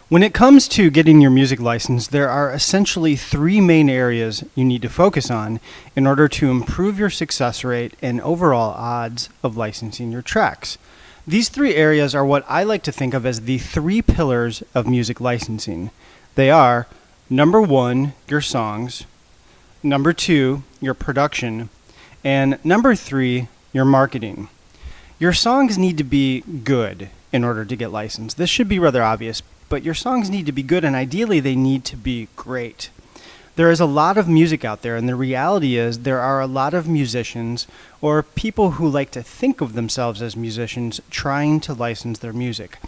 When it comes to getting your music licensed, there are essentially three main areas you need to focus on in order to improve your success rate and overall odds of licensing your tracks. These three areas are what I like to think of as the three pillars of music licensing. They are number one, your songs, number two, your production, and number three, your marketing. Your songs need to be good in order to get licensed. This should be rather obvious, but your songs need to be good, and ideally they need to be great. There is a lot of music out there, and the reality is there are a lot of musicians or people who like to think of themselves as musicians trying to license their music.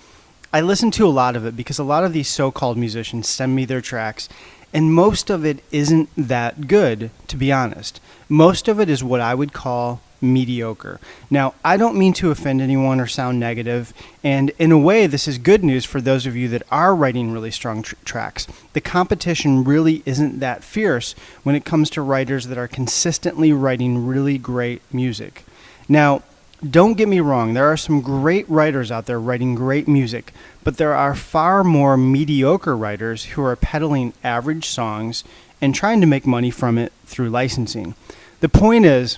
I listen to a lot of it because a lot of these so-called musicians send me their tracks, and most of it isn't that good, to be honest. Most of it is what I would call mediocre. Now, I don't mean to offend anyone or sound negative, and in a way, this is good news for those of you that are writing really strong tracks. The competition really isn't that fierce when it comes to writers that are consistently writing really great music. Now, don't get me wrong, there are some great writers out there writing great music, but there are far more mediocre writers who are peddling average songs and trying to make money from it through licensing. The point is,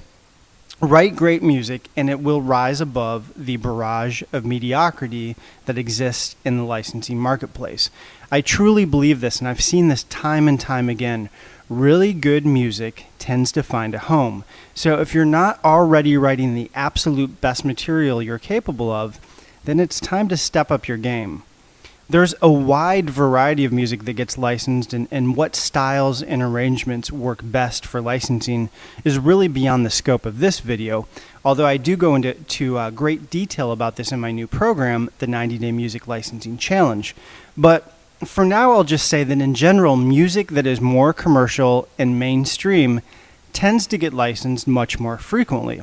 write great music and it will rise above the barrage of mediocrity that exists in the licensing marketplace. I truly believe this, and I've seen this time and time again. Really good music tends to find a home. So if you're not already writing the absolute best material you're capable of, then it's time to step up your game. There's a wide variety of music that gets licensed, and what styles and arrangements work best for licensing is really beyond the scope of this video, although I do go into great detail about this in my new program, the 90-Day Music Licensing Challenge. But for now, I'll just say that in general, music that is more commercial and mainstream tends to get licensed much more frequently.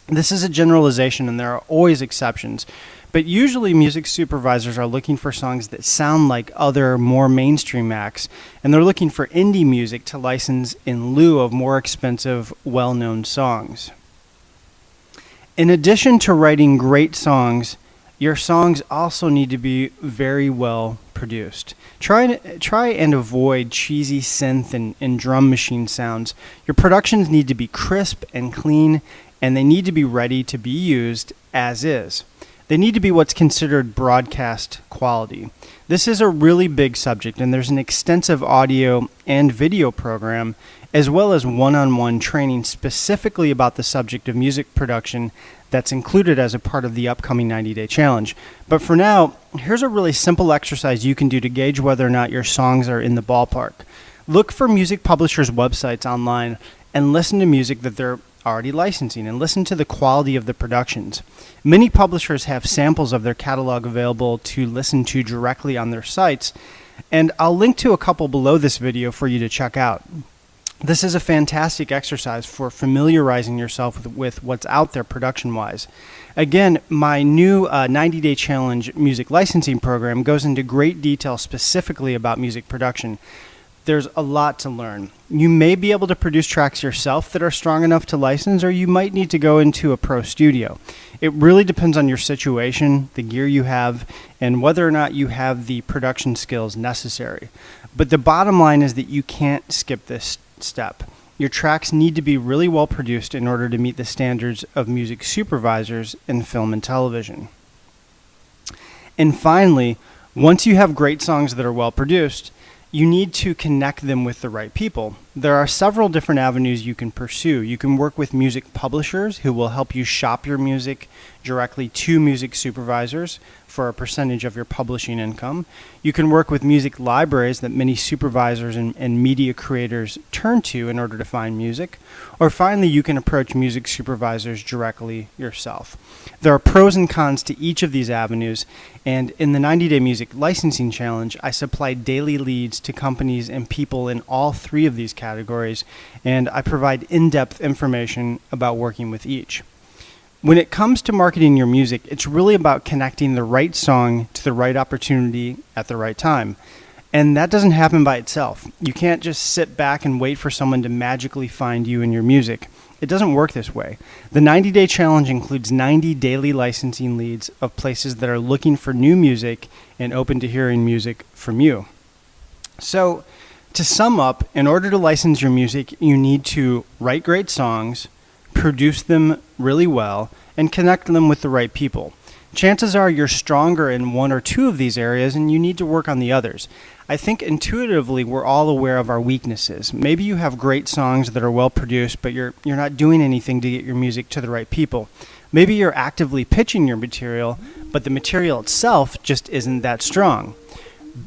This is a generalization, and there are always exceptions. But usually music supervisors are looking for songs that sound like other more mainstream acts, and they're looking for indie music to license in lieu of more expensive, well-known songs. In addition to writing great songs, your songs also need to be very well produced. Try and avoid cheesy synth and drum machine sounds. Your productions need to be crisp and clean, and they need to be ready to be used as is. They need to be what's considered broadcast quality. This is a really big subject, and there's an extensive audio and video program, as well as one-on-one training specifically about the subject of music production that's included as a part of the upcoming 90-Day Challenge. But for now, here's a really simple exercise you can do to gauge whether or not your songs are in the ballpark. Look for music publishers' websites online and listen to music that they're already licensing, and listen to the quality of the productions. Many publishers have samples of their catalog available to listen to directly on their sites, and I'll link to a couple below this video for you to check out. This is a fantastic exercise for familiarizing yourself with what's out there production-wise. Again, my new 90-Day Challenge music licensing program goes into great detail specifically about music production. There's a lot to learn. You may be able to produce tracks yourself that are strong enough to license, or you might need to go into a pro studio. It really depends on your situation, the gear you have, and whether or not you have the production skills necessary. But the bottom line is that you can't skip this step. Your tracks need to be really well produced in order to meet the standards of music supervisors in film and television. And finally, once you have great songs that are well produced, you need to connect them with the right people. There are several different avenues you can pursue. You can work with music publishers who will help you shop your music directly to music supervisors for a percentage of your publishing income. You can work with music libraries that many supervisors and media creators turn to in order to find music. Or finally, you can approach music supervisors directly yourself. There are pros and cons to each of these avenues, and in the 90-Day Music Licensing Challenge, I supply daily leads to companies and people in all three of these categories, and I provide in-depth information about working with each. When it comes to marketing your music, it's really about connecting the right song to the right opportunity at the right time. And that doesn't happen by itself. You can't just sit back and wait for someone to magically find you and your music. It doesn't work this way. The 90-day challenge includes 90 daily licensing leads of places that are looking for new music and open to hearing music from you. So, to sum up, in order to license your music, you need to write great songs, produce them really well, and connect them with the right people. Chances are you're stronger in one or two of these areas and you need to work on the others. I think intuitively we're all aware of our weaknesses. Maybe you have great songs that are well produced, but you're not doing anything to get your music to the right people. Maybe you're actively pitching your material, but the material itself just isn't that strong.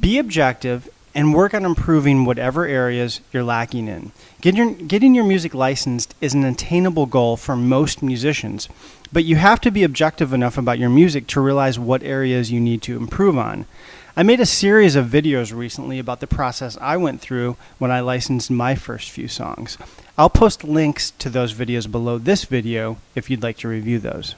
Be objective and work on improving whatever areas you're lacking in. Getting your music licensed is an attainable goal for most musicians, but you have to be objective enough about your music to realize what areas you need to improve on. I made a series of videos recently about the process I went through when I licensed my first few songs. I'll post links to those videos below this video if you'd like to review those.